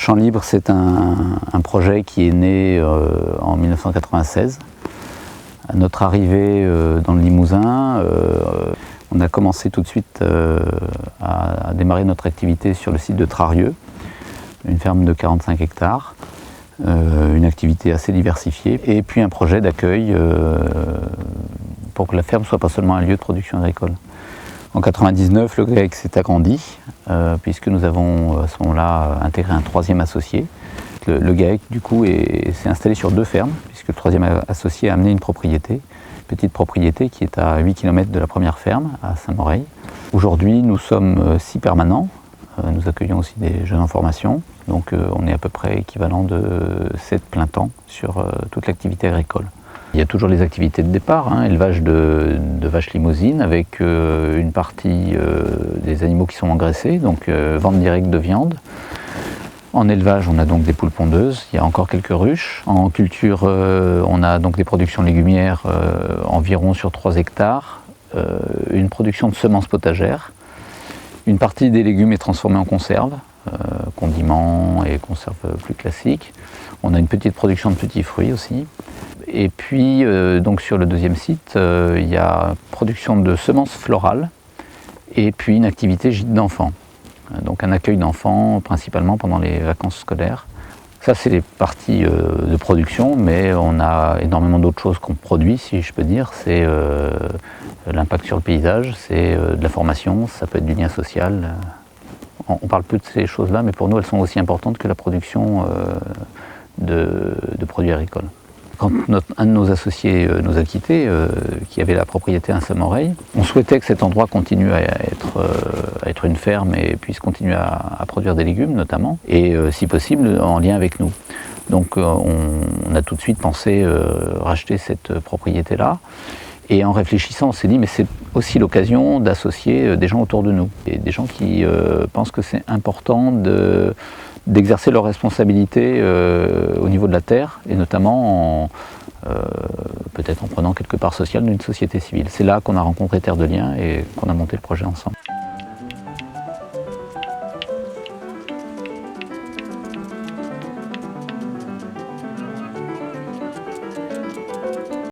Champ Libre, c'est un projet qui est né en 1996. À notre arrivée dans le Limousin, on a commencé tout de suite à démarrer notre activité sur le site de Trarieux, une ferme de 45 hectares, une activité assez diversifiée, et puis un projet d'accueil pour que la ferme soit pas seulement un lieu de production agricole. En 1999, le GAEC s'est agrandi, puisque nous avons à ce moment-là intégré un troisième associé. Le GAEC, du coup, s'est installé sur 2 fermes, puisque le troisième associé a amené une petite propriété qui est à 8 km de la première ferme, à Saint-Moreil. Aujourd'hui, nous sommes 6 permanents. Nous accueillons aussi des jeunes en formation, donc on est à peu près équivalent de 7 plein temps sur toute l'activité agricole. Il y a toujours les activités de départ, élevage de vaches limousines avec une partie des animaux qui sont engraissés, donc vente directe de viande. En élevage, on a donc des poules pondeuses, il y a encore quelques ruches. En culture, on a donc des productions légumières environ sur 3 hectares, une production de semences potagères. Une partie des légumes est transformée en conserve, condiments et conserves plus classiques. On a une petite production de petits fruits aussi. Et puis, donc sur le deuxième site, il y a production de semences florales et puis une activité gîte d'enfants. Donc un accueil d'enfants principalement pendant les vacances scolaires. Ça, c'est les parties de production, mais on a énormément d'autres choses qu'on produit, si je peux dire. C'est l'impact sur le paysage, c'est de la formation, ça peut être du lien social. On parle peu de ces choses-là, mais pour nous, elles sont aussi importantes que la production de produits agricoles. Quand un de nos associés nous a quittés, qui avait la propriété à Saint-Moreil, on souhaitait que cet endroit continue à être une ferme et puisse continuer à produire des légumes notamment, et si possible en lien avec nous. Donc on a tout de suite pensé racheter cette propriété-là. Et en réfléchissant, on s'est dit, mais c'est aussi l'occasion d'associer des gens autour de nous. Et des gens qui pensent que c'est important d'exercer leurs responsabilités au niveau de la terre, et notamment peut-être en prenant quelque part social d'une société civile. C'est là qu'on a rencontré Terre de Liens et qu'on a monté le projet ensemble.